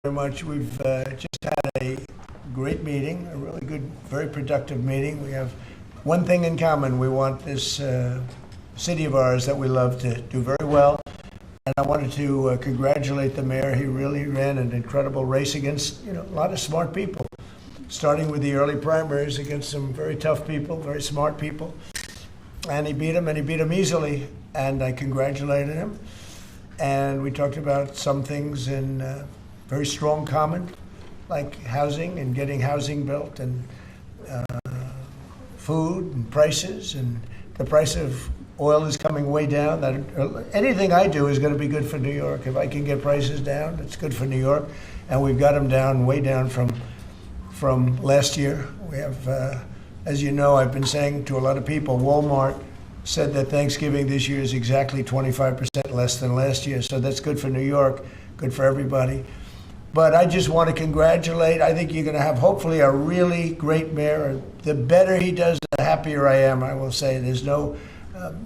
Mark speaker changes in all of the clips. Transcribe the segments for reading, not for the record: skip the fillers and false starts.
Speaker 1: very much. We've just had a great meeting, a really good, very productive meeting. We have one thing in common. We want this city of ours that we love to do very well. And I wanted to congratulate the mayor. He really ran an incredible race against, a lot of smart people, starting with the early primaries against some very tough people, very smart people. And he beat them easily. And I congratulated him. And we talked about some things in very strong common, like housing and getting housing built, and food and prices, and the price of oil is coming way down. That anything I do is going to be good for New York. If I can get prices down, it's good for New York, and we've got them down, way down from last year. We have, as you know, I've been saying to a lot of people, Walmart said that Thanksgiving this year is exactly 25% less than last year, so that's good for New York, good for everybody. But I just want to congratulate. I think you're going to have, hopefully, a really great mayor. The better he does, the happier I am, I will say. There's no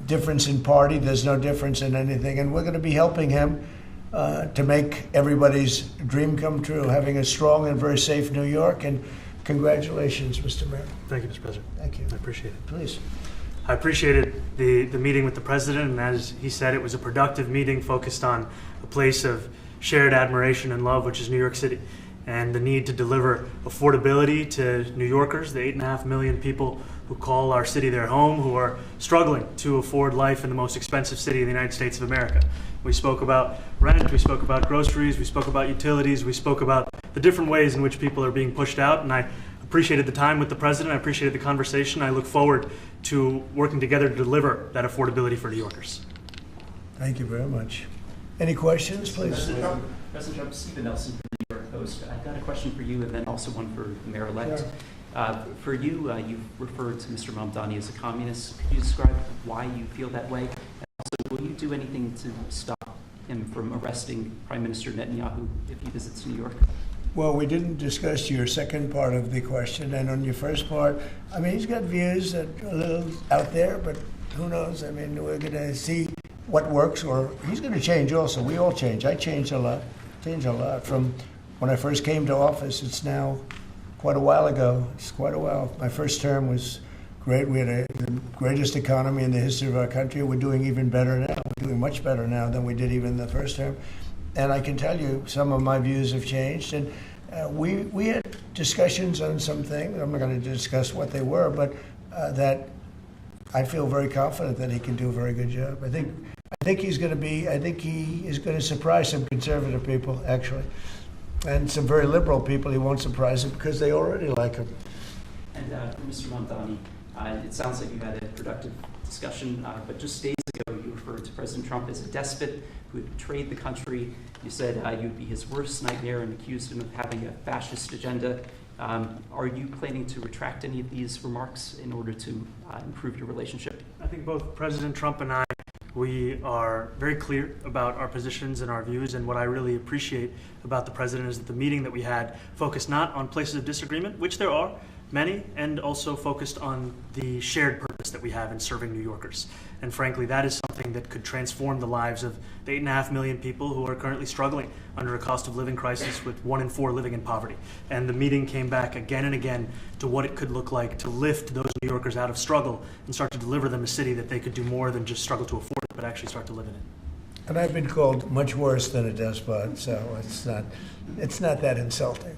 Speaker 1: difference in party. There's no difference in anything. And we're going to be helping him to make everybody's dream come true, having a strong and very safe New York. And congratulations, Mr. Mayor.
Speaker 2: Thank you, Mr. President.
Speaker 1: Thank you.
Speaker 2: I appreciate it.
Speaker 1: Please.
Speaker 2: I appreciated the meeting with the president, and as he said, it was a productive meeting focused on a place of shared admiration and love, which is New York City, and the need to deliver affordability to New Yorkers, the 8.5 million people who call our city their home, who are struggling to afford life in the most expensive city in the United States of America. We spoke about rent, we spoke about groceries, we spoke about utilities, we spoke about the different ways in which people are being pushed out, and I appreciated the time with the president, I appreciated the conversation. I look forward to working together to deliver that affordability for New Yorkers.
Speaker 1: Thank you very much. Any questions, please?
Speaker 3: President Trump, Stephen Nelson from the New York Post. I've got a question for you and then also one for the mayor-elect. Sure. For you, you've referred to Mr. Mamdani as a communist. Could you describe why you feel that way? And also, will you do anything to stop him from arresting Prime Minister Netanyahu if he visits New York?
Speaker 1: Well, we didn't discuss your second part of the question. And on your first part, I mean, he's got views that are a little out there, but who knows? I mean, we're going to see what works, or he's going to change also. We all change. I changed a lot. From when I first came to office. It's now quite a while ago. It's quite a while. My first term was great. We had the greatest economy in the history of our country. We're doing even better now. We're doing much better now than we did even the first term. And I can tell you some of my views have changed. And we had discussions on some things. I'm not going to discuss what they were, but that I feel very confident that he can do a very good job. I think he is going to surprise some conservative people, actually. And some very liberal people, he won't surprise them because they already like him.
Speaker 3: And for Mr. Mamdani, it sounds like you had a productive discussion, but just days ago you referred to President Trump as a despot who had betrayed the country. You said you'd be his worst nightmare and accused him of having a fascist agenda. Are you planning to retract any of these remarks in order to improve your relationship?
Speaker 2: I think both President Trump and I, we are very clear about our positions and our views, and what I really appreciate about the president is that the meeting that we had focused not on places of disagreement, which there are many, and also focused on the shared purpose that we have in serving New Yorkers. And frankly, that is something that could transform the lives of the 8.5 million people who are currently struggling under a cost of living crisis, with 1 in 4 living in poverty. And the meeting came back again and again to what it could look like to lift those New Yorkers out of struggle and start to deliver them a city that they could do more than just struggle to afford it, but actually start to live in it.
Speaker 1: And I've been called much worse than a despot, so it's not that insulting.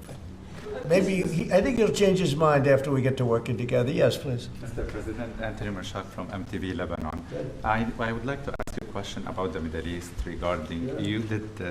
Speaker 1: Maybe I think he'll change his mind after we get to working together. Yes, please.
Speaker 4: Mr. President, Anthony Marshak from MTV Lebanon. I would like to ask you a question about the Middle East regarding, you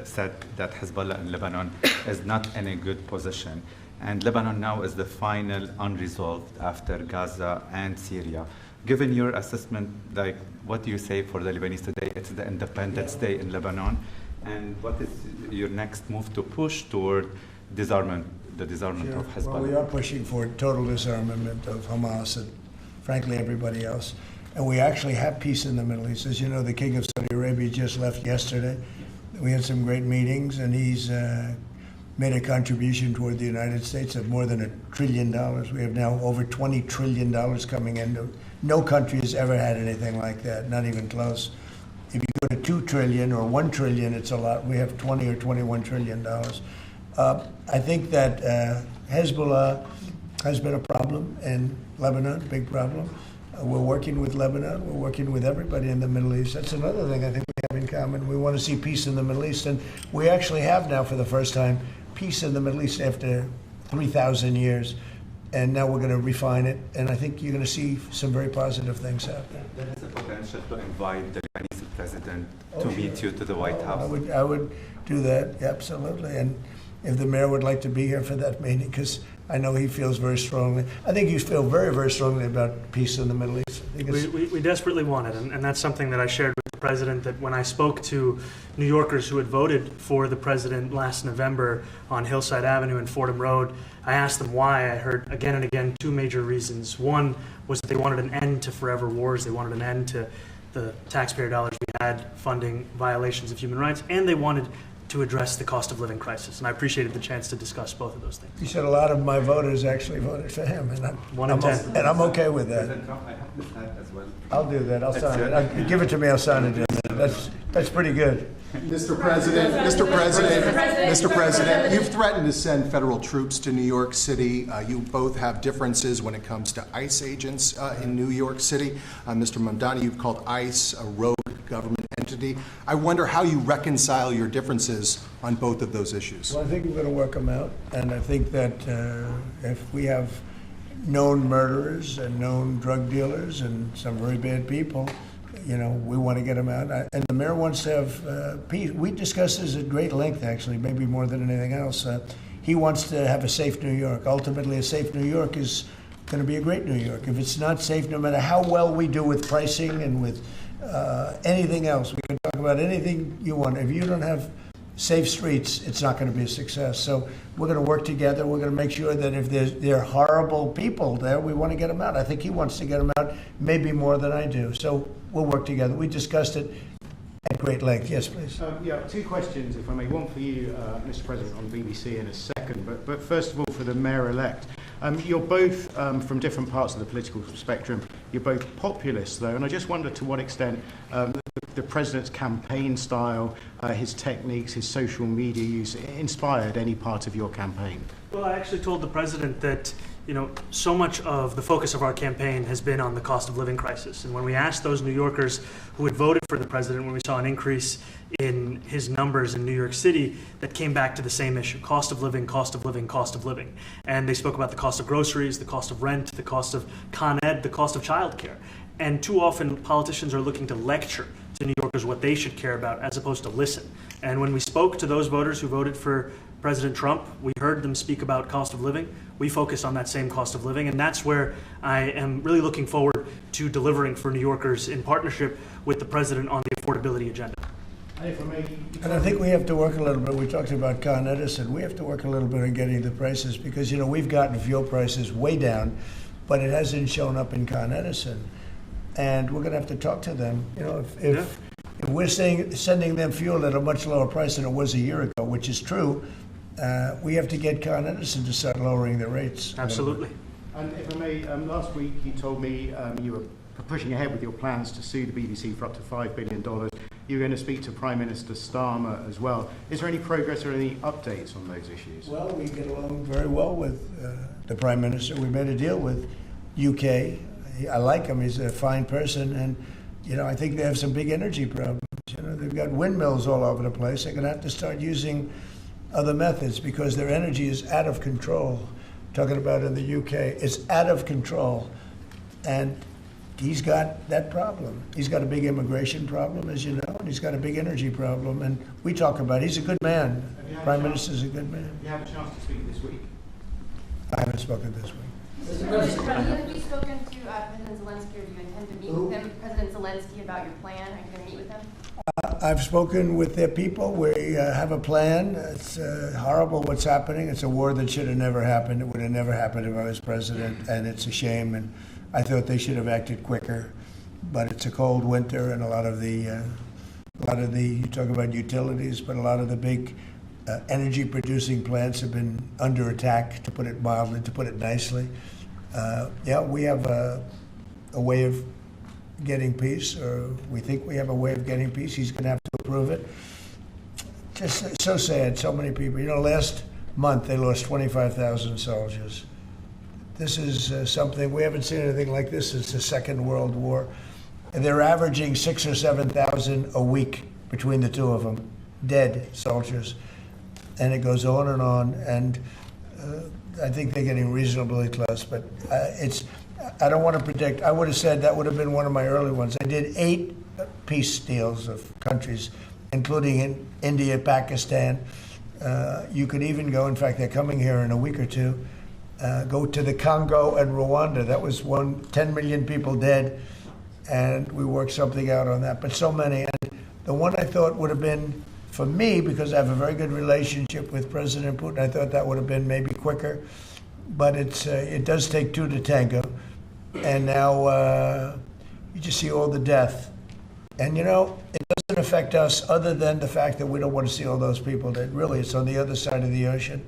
Speaker 4: said that Hezbollah in Lebanon is not in a good position. And Lebanon now is the final unresolved after Gaza and Syria. Given your assessment, like, what do you say for the Lebanese today? It's the Independence Day in Lebanon. And what is your next move to push toward disarmament? The disarmament of Hezbollah.
Speaker 1: Well, we are pushing for total disarmament of Hamas and, frankly, everybody else. And we actually have peace in the Middle East. As you know, the King of Saudi Arabia just left yesterday. We had some great meetings, and he's made a contribution toward the United States of more than $1 trillion. We have now over $20 trillion coming in. No country has ever had anything like that, not even close. If you go to $2 trillion or $1 trillion, it's a lot. We have $20 or $21 trillion. I think that Hezbollah has been a problem in Lebanon, big problem. We're working with Lebanon. We're working with everybody in the Middle East. That's another thing I think we have in common. We want to see peace in the Middle East, and we actually have now, for the first time, peace in the Middle East after 3,000 years. And now we're going to refine it, and I think you're going to see some very positive things happen.
Speaker 4: There is a potential to invite the Lebanese president to meet you to the White House.
Speaker 1: I would do that, absolutely. And if the mayor would like to be here for that meeting, because I know he feels very strongly. I think you feel very, very strongly about peace in the Middle East. I think
Speaker 2: We desperately want it, and that's something that I shared with the president, that when I spoke to New Yorkers who had voted for the president last November on Hillside Avenue and Fordham Road, I asked them why. I heard again and again two major reasons. One was that they wanted an end to forever wars. They wanted an end to the taxpayer dollars we had funding violations of human rights, and they wanted to address the cost of living crisis. And I appreciated the chance to discuss both of those things.
Speaker 1: you said a lot of my voters actually voted for him, and I'm okay with that.
Speaker 4: President Trump, I have this hat as well.
Speaker 1: I'll do that. I'll sign it. Give it to me. I'll sign it. That's pretty good.
Speaker 5: Mr. President, you've threatened to send federal troops to New York City. You both have differences when it comes to ICE agents in New York City. Mr. Mamdani, you've called ICE a rogue government entity. I wonder how you reconcile your differences on both of those issues.
Speaker 1: Well, I think we're going to work them out, and I think that if we have known murderers and known drug dealers and some very bad people, we want to get them out. And the mayor wants to have peace. We discussed this at great length, actually, maybe more than anything else. He wants to have a safe New York. Ultimately, a safe New York is going to be a great New York. If it's not safe, no matter how well we do with pricing and with anything else, we can talk about anything you want. If you don't have safe streets, it's not going to be a success. So we're going to work together. We're going to make sure that if there are horrible people there, we want to get them out. I think he wants to get them out maybe more than I do. So we'll work together. We discussed it at great length. Yes, please.
Speaker 6: Two questions, if I may. One for you, Mr. President, on BBC in a second. But first of all, for the mayor-elect. You're both from different parts of the political spectrum. You're both populists, though, and I just wonder to what extent the president's campaign style, his techniques, his social media use inspired any part of your campaign.
Speaker 2: Well, I actually told the president that so much of the focus of our campaign has been on the cost of living crisis. And when we asked those New Yorkers who had voted for the president, when we saw an increase in his numbers in New York City, that came back to the same issue: cost of living, cost of living, cost of living. And they spoke about the cost of groceries, the cost of rent, the cost of Con Ed, the cost of childcare. And too often politicians are looking to lecture to New Yorkers what they should care about as opposed to listen. And when we spoke to those voters who voted for President Trump, we heard them speak about cost of living. We focused on that same cost of living, and that's where I am really looking forward to delivering for New Yorkers in partnership with the president on the affordability agenda.
Speaker 1: And I think we have to work a little bit. We talked about Con Edison. We have to work a little bit on getting the prices, because we've gotten fuel prices way down, but it hasn't shown up in Con Edison. And we're going to have to talk to them. If we're sending them fuel at a much lower price than it was a year ago, which is true, we have to get Con Edison to start lowering the rates.
Speaker 2: Absolutely.
Speaker 6: And if I may, last week you told me you were pushing ahead with your plans to sue the BBC for up to $5 billion. You're going to speak to Prime Minister Starmer as well. Is there any progress or any updates on those issues?
Speaker 1: Well, we get along very well with the Prime Minister. We made a deal with UK. I like him. He's a fine person, and I think they have some big energy problems. They've got windmills all over the place. They're going to have to start using other methods because their energy is out of control. Talking about in the UK, it's out of control, and he's got that problem. He's got a big immigration problem, as you know, and he's got a big energy problem. And we talk about it. He's a good man. Prime Minister's a good man.
Speaker 6: You have a chance to speak this week.
Speaker 1: I haven't spoken this week.
Speaker 7: Mr. President, have you spoken to President Zelensky, or do you intend to meet with him, President Zelensky, about your plan? Are you going to meet with him?
Speaker 1: I've spoken with their people. We have a plan. It's horrible what's happening. It's a war that should have never happened. It would have never happened if I was president, and it's a shame. And I thought they should have acted quicker. But it's a cold winter, and a lot of the you talk about utilities, but a lot of the big energy-producing plants have been under attack, to put it mildly, to put it nicely. We have a way of getting peace, or we think we have a way of getting peace. He's going to have to approve it. Just so sad, so many people. Last month, they lost 25,000 soldiers. This is something, we haven't seen anything like this since the Second World War. And they're averaging 6,000 or 7,000 a week between the two of them, dead soldiers. And it goes on. And I think they're getting reasonably close, but I don't want to predict. I would have said that would have been one of my early ones. I did 8 peace deals of countries, including in India, Pakistan. You could even go, in fact, they're coming here in a week or two, go to the Congo and Rwanda. That was 10 million people dead, and we worked something out on that. But so many. And the one I thought would have been, for me, because I have a very good relationship with President Putin, I thought that would have been maybe quicker. But it does take 2 to tango. And now you just see all the death. And, it doesn't affect us other than the fact that we don't want to see all those people dead. Really, it's on the other side of the ocean.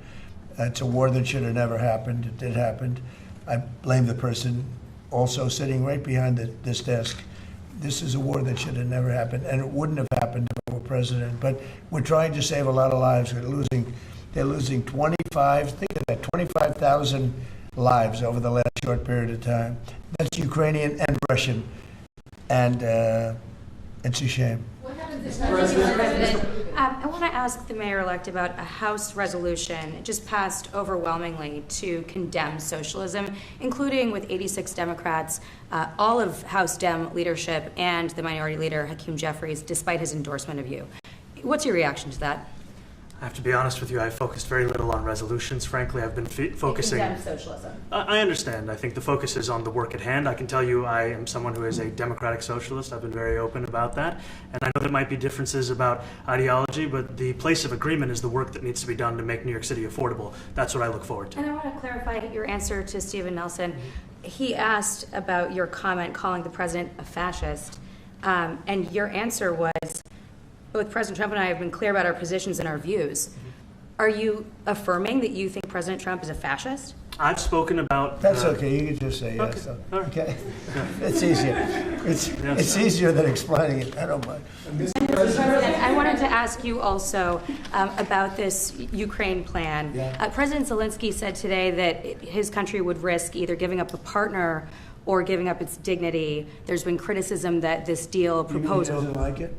Speaker 1: It's a war that should have never happened. It did happen. I blame the person also sitting right behind this desk. This is a war that should have never happened, and it wouldn't have happened if I were president. But we're trying to save a lot of lives. They're losing 25,000 lives over the last short period of time. That's Ukrainian and Russian, and it's a shame.
Speaker 7: What happens if President?
Speaker 8: I want to ask the mayor-elect about a House resolution. It just passed overwhelmingly to condemn socialism, including with 86 Democrats, all of House Dem leadership, and the Minority Leader, Hakeem Jeffries, despite his endorsement of you. What's your reaction to that?
Speaker 2: I have to be honest with you, I focused very little on resolutions. Frankly, I've been focusing...
Speaker 8: Condemn socialism.
Speaker 2: I understand. I think the focus is on the work at hand. I can tell you I am someone who is a democratic socialist. I've been very open about that. And I know there might be differences about ideology, but the place of agreement is the work that needs to be done to make New York City affordable. That's what I look forward to.
Speaker 8: And I want to clarify your answer to Stephen Nelson. He asked about your comment calling the president a fascist, and your answer was, both President Trump and I have been clear about our positions and our views. Are you affirming that you think President Trump is a fascist?
Speaker 2: I've spoken about...
Speaker 1: That's okay. You can just say yes. Okay. It's easier. It's easier than explaining it. I don't mind.
Speaker 8: Mr. President, I wanted to ask you also about this Ukraine plan.
Speaker 1: Yeah.
Speaker 8: President Zelensky said today that his country would risk either giving up a partner or giving up its dignity. There's been criticism that this deal proposal...
Speaker 1: He doesn't like it?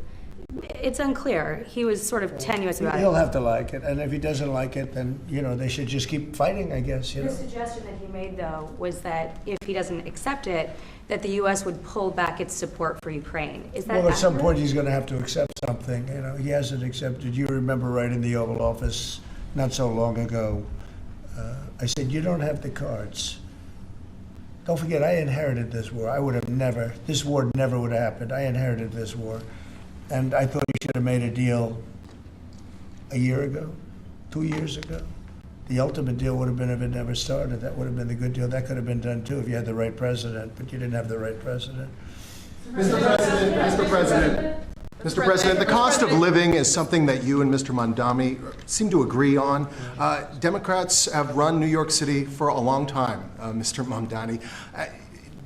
Speaker 8: It's unclear. He was sort of tenuous about it.
Speaker 1: He'll have to like it, and if he doesn't like it, then they should just keep fighting, I guess.
Speaker 8: The suggestion that he made, though, was that if he doesn't accept it, that the U.S. would pull back its support for Ukraine. Is that
Speaker 1: Well, at some
Speaker 8: accurate?
Speaker 1: point he's going to have to accept something. He hasn't accepted. You remember right in the Oval Office not so long ago, I said, you don't have the cards. Don't forget, I inherited this war. This war never would have happened. I inherited this war. And I thought he should have made a deal a year ago, 2 years ago. The ultimate deal would have been if it never started. That would have been the good deal. That could have been done too if you had the right president, but you didn't have the right president.
Speaker 5: Mr. President, the cost of living is something that you and Mr. Mamdani seem to agree on. Democrats have run New York City for a long time, Mr. Mamdani.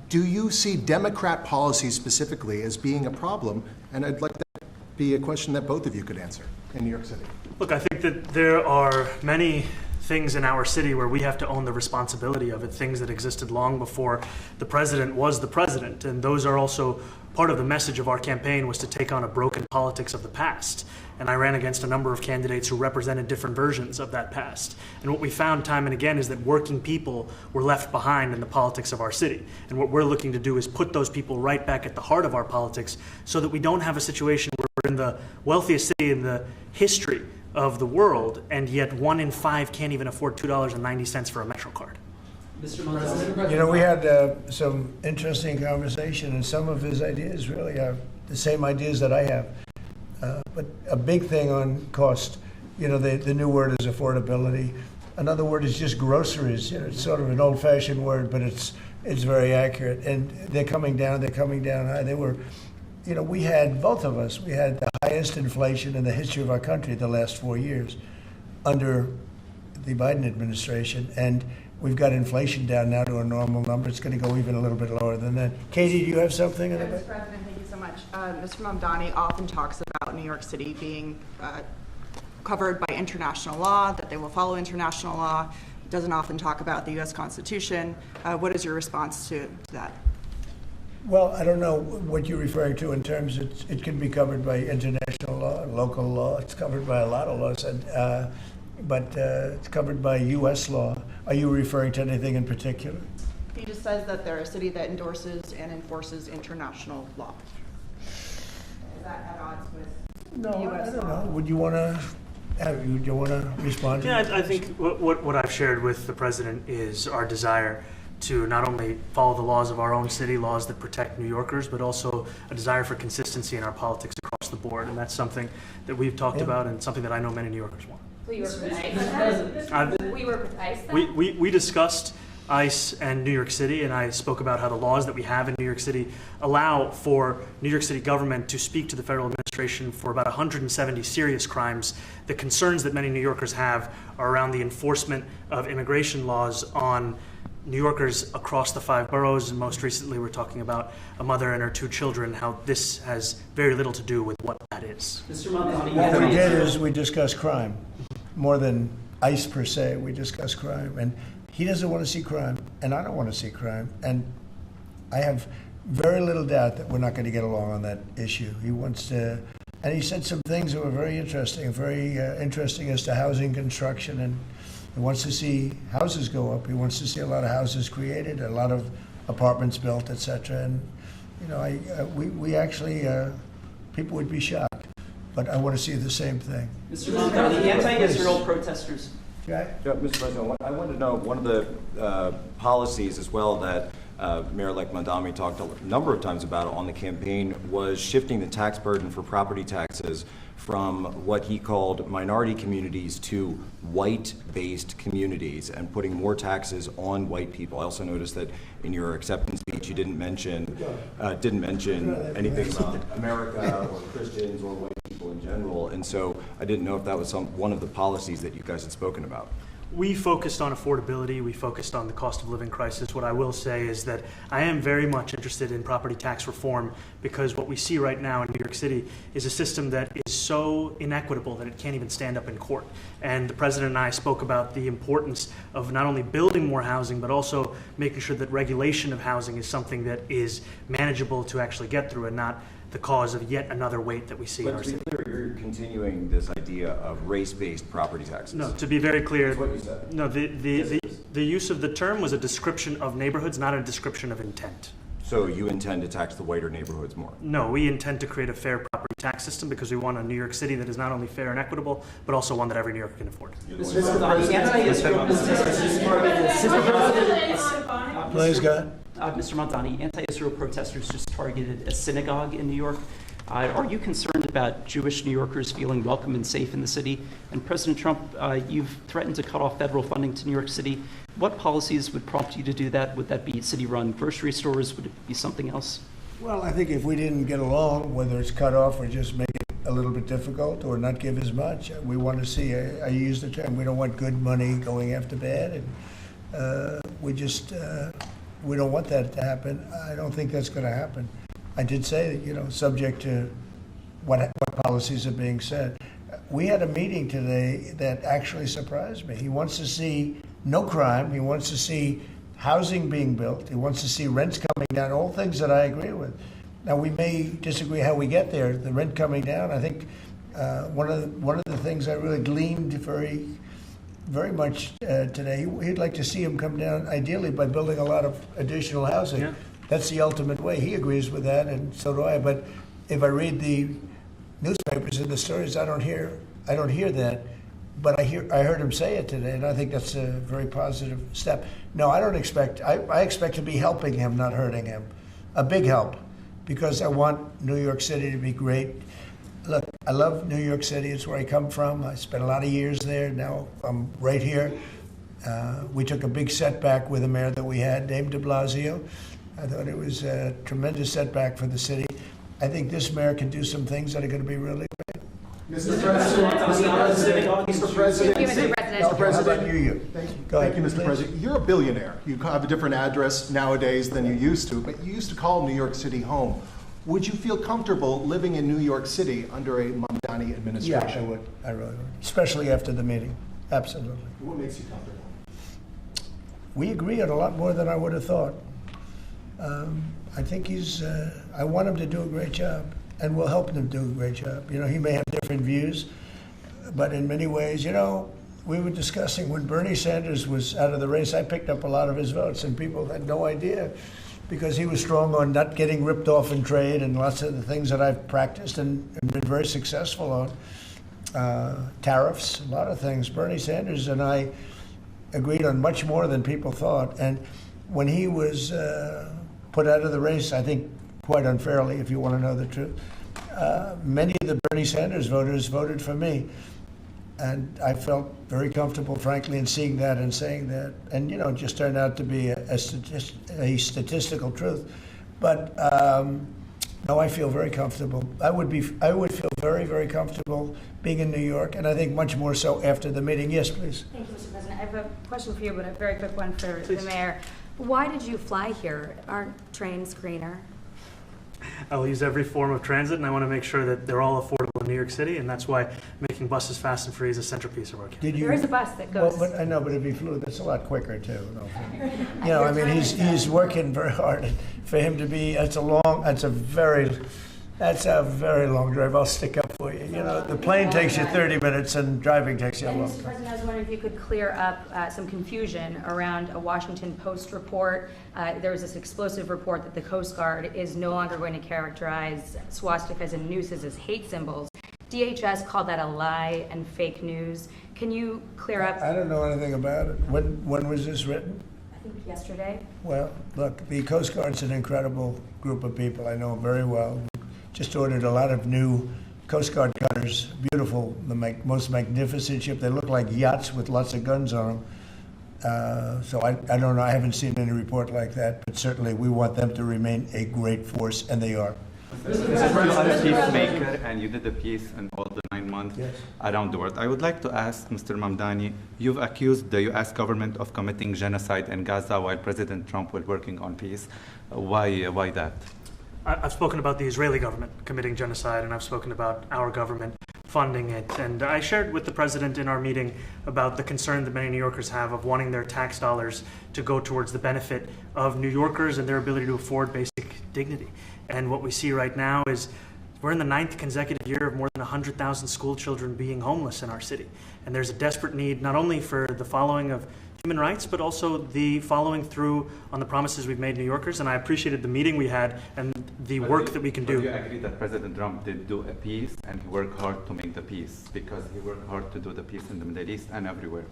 Speaker 5: Do you see Democrat policies specifically as being a problem? And I'd like that to be a question that both of you could answer in New York City.
Speaker 2: Look, I think that there are many things in our city where we have to own the responsibility of it, things that existed long before the president was the president. And those are also part of the message of our campaign, was to take on a broken politics of the past. And I ran against a number of candidates who represented different versions of that past. And what we found time and again is that working people were left behind in the politics of our city. And what we're looking to do is put those people right back at the heart of our politics so that we don't have a situation where we're in the wealthiest city in the history of the world, and yet 1 in 5 can't even afford $2.90 for a Metro card.
Speaker 3: Mr. Mamdani.
Speaker 1: We had some interesting conversation, and some of his ideas really are the same ideas that I have. But a big thing on cost, the new word is affordability. Another word is just groceries. It's sort of an old-fashioned word, but it's very accurate. And they're coming down high. They were, we had, both of us, we had the highest inflation in the history of our country the last 4 years under the Biden administration. And we've got inflation down now to a normal number. It's going to go even a little bit lower than that. Katie, do you have something?
Speaker 9: Mr. President, thank you so much. Mr. Mamdani often talks about New York City being covered by international law, that they will follow international law. It doesn't often talk about the U.S. Constitution. What is your response to that?
Speaker 1: Well, I don't know what you're referring to in terms it can be covered by international law, local law. It's covered by a lot of laws, but it's covered by U.S. law. Are you referring to anything in particular?
Speaker 9: He just says that they're a city that endorses and enforces international law. Is that at odds with the U.S.
Speaker 1: I don't
Speaker 9: law?
Speaker 1: know. Would you want to respond to that?
Speaker 2: I think what I've shared with the president is our desire to not only follow the laws of our own city, laws that protect New Yorkers, but also a desire for consistency in our politics across the board. And that's something that we've talked about and something that I know many New Yorkers want.
Speaker 8: Will you work with ICE? Will you work with ICE then?
Speaker 2: We discussed ICE and New York City, and I spoke about how the laws that we have in New York City allow for New York City government to speak to the federal administration for about 170 serious crimes. The concerns that many New Yorkers have are around the enforcement of immigration laws on New Yorkers across the 5 boroughs, and most recently we're talking about a mother and her 2 children, how this has very little to do with what that is.
Speaker 3: Mr. Mamdani,
Speaker 1: What we did is we discussed crime. More than ICE per se, we discussed crime. And he doesn't want to see crime, and I don't want to see crime. And I have very little doubt that we're not going to get along on that issue. He wants to, and he said some things that were very interesting as to housing construction, and he wants to see houses go up. He wants to see a lot of houses created, a lot of apartments built, etc. And you know, we actually people would be shocked, but I want to see the same thing.
Speaker 3: Mr. Mamdani, anti-Israel protesters.
Speaker 1: Okay?
Speaker 10: Yeah, Mr. President, I wanted to know one of the policies as well that Mayor-elect Mamdani talked a number of times about on the campaign was shifting the tax burden for property taxes from what he called minority communities to white-based communities and putting more taxes on white people. I also noticed that in your acceptance speech you didn't mention anything about America or Christians or white people in general, and so I didn't know if that was one of the policies that you guys had spoken about.
Speaker 2: We focused on affordability. We focused on the cost of living crisis. What I will say is that I am very much interested in property tax reform because what we see right now in New York City is a system that is so inequitable that it can't even stand up in court. And the president and I spoke about the importance of not only building more housing, but also making sure that regulation of housing is something that is manageable to actually get through and not the cause of yet another weight that we see in our city.
Speaker 10: But to be clear, you're continuing this idea of race-based property taxes.
Speaker 2: No, to be very clear,
Speaker 10: That's what you said.
Speaker 2: no, the use of the term was a description of neighborhoods, not a description of intent.
Speaker 10: So you intend to tax the whiter neighborhoods more?
Speaker 2: No, we intend to create a fair property tax system because we want a New York City that is not only fair and equitable, but also one that every New Yorker can afford.
Speaker 3: Mr. Mamdani, anti-Israel
Speaker 1: Please, go ahead.
Speaker 3: Mr. Mamdani, anti-Israel protesters just targeted a synagogue in New York. Are you concerned about Jewish New Yorkers feeling welcome and safe in the city? And President Trump, you've threatened to cut off federal funding to New York City. What policies would prompt you to do that? Would that be city-run grocery stores? Would it be something else?
Speaker 1: Well, I think if we didn't get along, whether it's cut off or just make it a little bit difficult or not give as much, we want to see, I use the term, we don't want good money going after bad, and we don't want that to happen. I don't think that's going to happen. I did say that, subject to what policies are being set. We had a meeting today that actually surprised me. He wants to see no crime. He wants to see housing being built. He wants to see rents coming down, all things that I agree with. Now, we may disagree how we get there. The rent coming down, I think one of the things I really gleaned very much today, he'd like to see him come down, ideally, by building a lot of additional housing.
Speaker 2: Yeah.
Speaker 1: That's the ultimate way. He agrees with that, and so do I. But if I read the newspapers and the stories, I don't hear that. But I heard him say it today, and I think that's a very positive step. No, I don't expect. I expect to be helping him, not hurting him. A big help, because I want New York City to be great. Look, I love New York City. It's where I come from. I spent a lot of years there. Now I'm right here. We took a big setback with the mayor that we had, named de Blasio. I thought it was a tremendous setback for the city. I think this mayor can do some things that are going to be really great.
Speaker 5: Mr. President, Mr. President,
Speaker 1: How about you?
Speaker 5: Thank you, Mr. President. You're a billionaire. You have a different address nowadays than you used to, but you used to call New York City home. Would you feel comfortable living in New York City under a Mamdani administration?
Speaker 1: Yeah, I would. I really would. Especially after the meeting. Absolutely.
Speaker 5: What makes you comfortable?
Speaker 1: We agree on a lot more than I would have thought. I think I want him to do a great job, and we'll help him do a great job. You know, he may have different views, but in many ways, you know, we were discussing when Bernie Sanders was out of the race, I picked up a lot of his votes, and people had no idea because he was strong on not getting ripped off in trade and lots of the things that I've practiced and been very successful on. Tariffs, a lot of things. Bernie Sanders and I agreed on much more than people thought. And when he was put out of the race, I think quite unfairly, if you want to know the truth, many of the Bernie Sanders voters voted for me. And I felt very comfortable, frankly, in seeing that and saying that. And, you know, it just turned out to be a statistical truth. But no, I feel very comfortable. I would feel very, very comfortable being in New York, and I think much more so after the meeting. Yes, please.
Speaker 8: Thank you, Mr. President. I have a question for you, but a very quick one for the mayor. Why did you fly here? Aren't trains greener?
Speaker 2: I'll use every form of transit, and I want to make sure that they're all affordable in New York City, and that's why making buses fast and free is a centerpiece of our campaign.
Speaker 8: There is a bus that goes.
Speaker 1: Well, but I know, but if he flew, that's a lot quicker too. You know, I mean, he's working very hard for him to be. That's a very long drive. I'll stick up for you. You know, the plane takes you 30 minutes, and driving takes you a long
Speaker 8: Mr.
Speaker 1: time.
Speaker 8: President, I was wondering if you could clear up some confusion around a Washington Post report. There was this explosive report that the Coast Guard is no longer going to characterize swastikas and nooses as hate symbols. DHS called that a lie and fake news. Can you clear up?
Speaker 1: I don't know anything about it. When was this written?
Speaker 8: I think yesterday.
Speaker 1: Well, look, the Coast Guard's an incredible group of people. I know them very well. Just ordered a lot of new Coast Guard cutters, beautiful, the most magnificent ship. They look like yachts with lots of guns on them. So I don't know, I haven't seen any report like that, but certainly we want them to remain a great force, and they are.
Speaker 4: You are a peacemaker, and you did a peace in all the 9 months around the world. I would like to ask Mr. Mamdani, you've accused the U.S. government of committing genocide in Gaza while President Trump was working on peace. Why that?
Speaker 2: I've spoken about the Israeli government committing genocide, and I've spoken about our government funding it. And I shared with the president in our meeting about the concern that many New Yorkers have of wanting their tax dollars to go towards the benefit of New Yorkers and their ability to afford basic dignity. And what we see right now is we're in the 9th consecutive year of more than 100,000 school children being homeless in our city. And there's a desperate need not only for the following of human rights, but also the following through on the promises we've made New Yorkers. And I appreciated the meeting we had and the work that we can do.
Speaker 4: Do you agree that President Trump did do a peace and he worked hard to make the peace because he worked hard to do the peace in the Middle East and everywhere?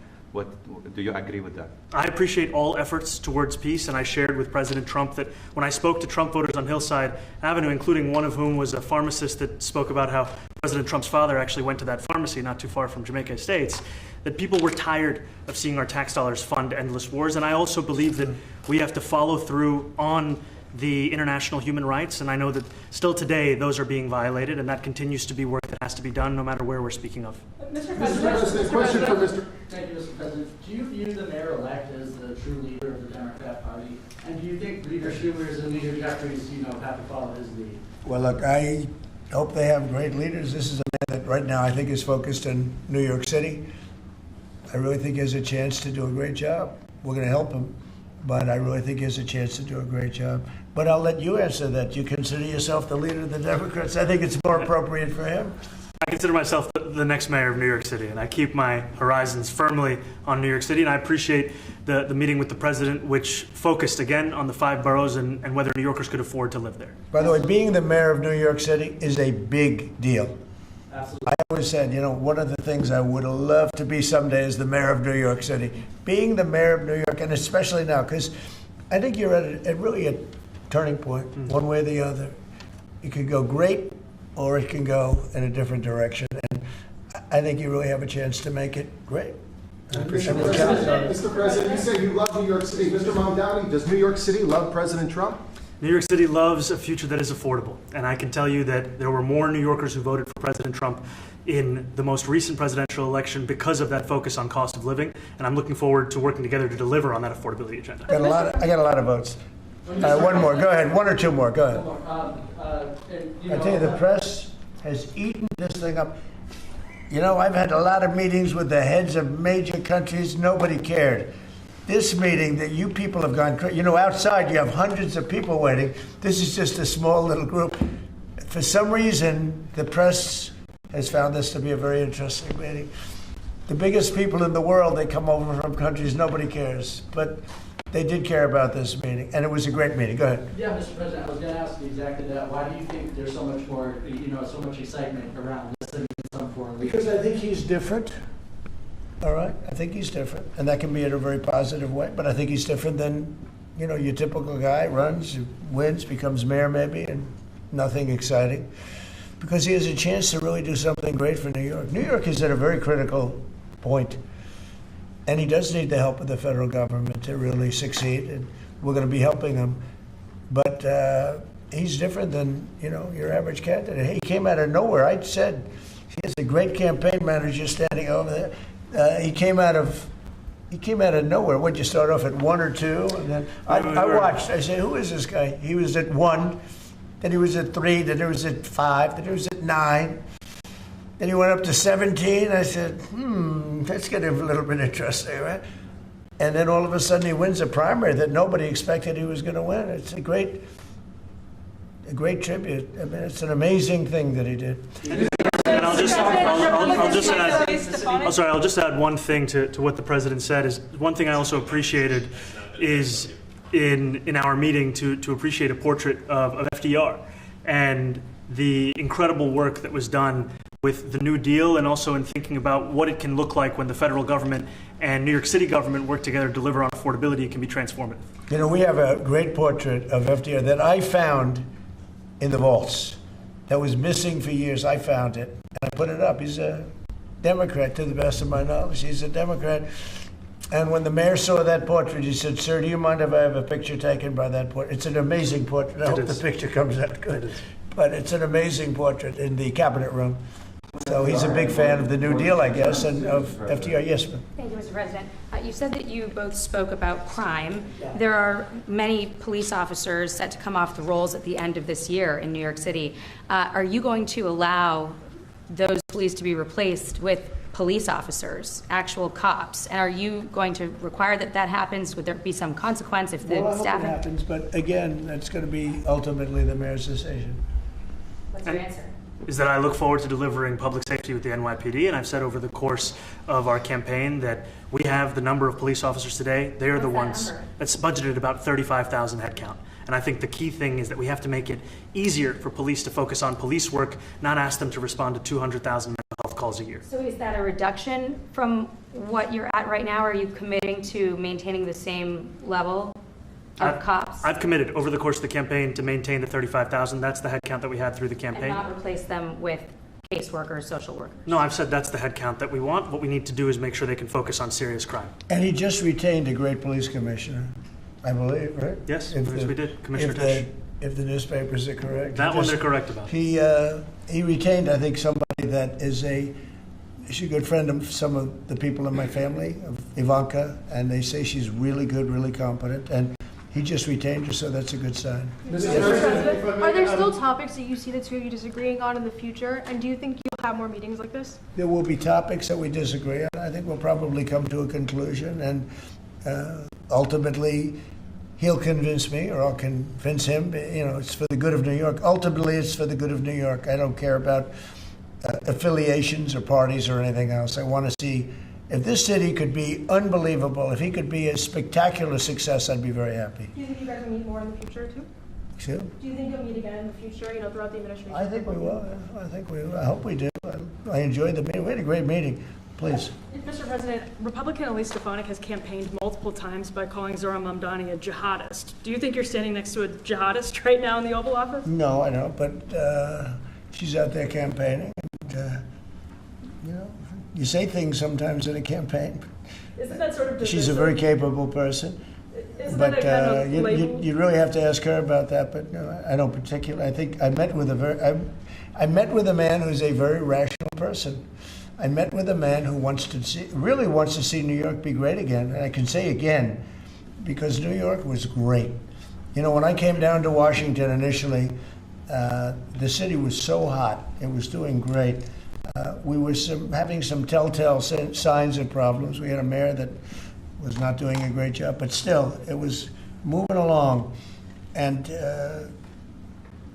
Speaker 4: Do you agree with that?
Speaker 2: I appreciate all efforts towards peace, and I shared with President Trump that when I spoke to Trump voters on Hillside Avenue, including one of whom was a pharmacist that spoke about how President Trump's father actually went to that pharmacy not too far from Jamaica Estates, that people were tired of seeing our tax dollars fund endless wars. And I also believe that we have to follow through on the international human rights, and I know that still today those are being violated, and that continues to be work that has to be done no matter where we're speaking of.
Speaker 11: Mr. President, question for Mr. Thank you, Mr. President. Do you view the mayor-elect as the true leader of the Democrat Party? And do you think Leader Schumer's and Leader Jeffries, have to follow his lead?
Speaker 1: Well, look, I hope they have great leaders. This is a man that right now I think is focused in New York City. I really think he has a chance to do a great job. We're going to help him, but I really think he has a chance to do a great job. But I'll let you answer that. You consider yourself the leader of the Democrats? I think it's more appropriate for him.
Speaker 2: I consider myself the next mayor of New York City, and I keep my horizons firmly on New York City, and I appreciate the meeting with the president, which focused again on the 5 boroughs and whether New Yorkers could afford to live there.
Speaker 1: By the way, being the mayor of New York City is a big deal.
Speaker 11: Absolutely.
Speaker 1: I always said, one of the things I would love to be someday is the mayor of New York City. Being the mayor of New York, and especially now, because I think you're at really a turning point, one way or the other. It could go great, or it can go in a different direction. And I think you really have a chance to make it great.
Speaker 5: Mr. President, you say you love New York City. Mr. Mamdani, does New York City love President Trump?
Speaker 2: New York City loves a future that is affordable. And I can tell you that there were more New Yorkers who voted for President Trump in the most recent presidential election because of that focus on cost of living. And I'm looking forward to working together to deliver on that affordability agenda.
Speaker 1: I got a lot of votes. One more. Go ahead. One or two more. Go ahead. I tell you, the press has eaten this thing up. You know, I've had a lot of meetings with the heads of major countries. Nobody cared. This meeting that you people have gone crazy. You know, outside you have hundreds of people waiting. This is just a small little group. For some reason, the press has found this to be a very interesting meeting. The biggest people in the world, they come over from countries nobody cares. But they did care about this meeting, and it was a great meeting. Go ahead.
Speaker 11: Yeah, Mr. President, I was going to ask you exactly that. Why do you think there's so much more, so much excitement around listening to some foreign leaders?
Speaker 1: Because I think he's different. All right? I think he's different. And that can be in a very positive way, but I think he's different than, your typical guy, runs, wins, becomes mayor maybe, and nothing exciting. Because he has a chance to really do something great for New York. New York is at a very critical point. And he does need the help of the federal government to really succeed, and we're going to be helping him. But he's different than, your average candidate. He came out of nowhere. I said he has a great campaign manager standing over there. He came out of nowhere. What'd you start off at 1 or 2? And then I watched. I said, who is this guy? He was at 1, then he was at 3, then he was at 5, then he was at 9. Then he went up to 17. I said, that's getting a little bit interesting, right? And then all of a sudden he wins a primary that nobody expected he was going to win. It's a great tribute. I mean, it's an amazing thing that he did.
Speaker 2: And I'll just add one thing to what the president said. Is one thing I also appreciated is in our meeting to appreciate a portrait of FDR and the incredible work that was done with the New Deal, and also in thinking about what it can look like when the federal government and New York City government work together to deliver on affordability. It can be transformative.
Speaker 1: We have a great portrait of FDR that I found in the vaults that was missing for years. I found it, and I put it up. He's a Democrat, to the best of my knowledge. He's a Democrat. And when the mayor saw that portrait, he said, "Sir, do you mind if I have a picture taken by that portrait?" It's an amazing portrait. I hope the picture comes out good. But it's an amazing portrait in the cabinet room. So he's a big fan of the New Deal, I guess, and of FDR. Yes, ma'am.
Speaker 8: Thank you, Mr. President. You said that you both spoke about crime. There are many police officers set to come off the rolls at the end of this year in New York City. Are you going to allow those police to be replaced with police officers, actual cops? And are you going to require that happens? Would there be some consequence if the
Speaker 1: I
Speaker 8: staff...
Speaker 1: hope it happens, but again, that's going to be ultimately the mayor's decision.
Speaker 8: What's your answer?
Speaker 2: Is that I look forward to delivering public safety with the NYPD, and I've said over the course of our campaign that we have the number of police officers today. They are the ones that's budgeted about 35,000 headcount. And I think the key thing is that we have to make it easier for police to focus on police work, not ask them to respond to 200,000 mental health calls a year.
Speaker 8: So is that a reduction from what you're at right now? Or are you committing to maintaining the same level of cops?
Speaker 2: I've committed over the course of the campaign to maintain the 35,000. That's the headcount that we had through the campaign.
Speaker 8: And not replace them with caseworkers, social workers?
Speaker 2: No, I've said that's the headcount that we want. What we need to do is make sure they can focus on serious crime.
Speaker 1: And he just retained a great police commissioner, I believe, right?
Speaker 2: Yes, we did. Commissioner Tisch.
Speaker 1: If the newspapers are correct.
Speaker 2: That one they're correct about.
Speaker 1: He retained, I think, somebody that is she's a good friend of some of the people in my family, of Ivanka, and they say she's really good, really competent, and he just retained her, so that's a good sign.
Speaker 12: Mr. President, are there still topics that you see the two of you disagreeing on in the future, and do you think you'll have more meetings like this?
Speaker 1: There will be topics that we disagree on. I think we'll probably come to a conclusion, and ultimately he'll convince me, or I'll convince him. It's for the good of New York. Ultimately, it's for the good of New York. I don't care about affiliations or parties or anything else. I want to see if this city could be unbelievable, if he could be a spectacular success, I'd be very happy.
Speaker 12: Do you think you guys will meet more in the future, too?
Speaker 1: Sure.
Speaker 12: Do you think you'll meet again in the future, throughout the administration?
Speaker 1: I think we will. I hope we do. I enjoyed the meeting. We had a great meeting. Please.
Speaker 13: Mr. President, Republican Elise Stefanik has campaigned multiple times by calling Zohran-Mamdani a jihadist. Do you think you're standing next to a jihadist right now in the Oval Office?
Speaker 1: No, I don't, but she's out there campaigning. And, you say things sometimes in a campaign.
Speaker 13: Isn't that sort of divisive?
Speaker 1: She's a very capable person.
Speaker 13: Isn't
Speaker 1: But
Speaker 13: that a kind of label?
Speaker 1: you really have to ask her about that. But no, I don't particularly. I think I met with I met with a man who's a very rational person. I met with a man who really wants to see New York be great again. And I can say again, because New York was great. You know, when I came down to Washington initially, the city was so hot. It was doing great. We were having some telltale signs of problems. We had a mayor that was not doing a great job, but still, it was moving along. And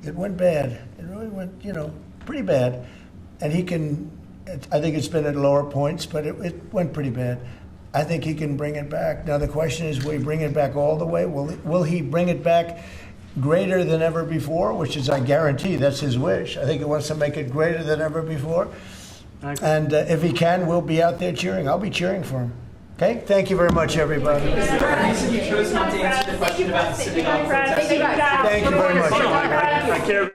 Speaker 1: it went bad. It really went, you know, pretty bad. And he can, I think it's been at lower points, but it went pretty bad. I think he can bring it back. Now the question is, will he bring it back all the way? Will he bring it back greater than ever before, which is, I guarantee, that's his wish. I think he wants to make it greater than ever before. And if he can, we'll be out there cheering. I'll be cheering for him. Okay? Thank you very much, everybody.
Speaker 3: You chose not to answer the question about the synagogue protest.
Speaker 1: Thank you very much.
Speaker 2: I care.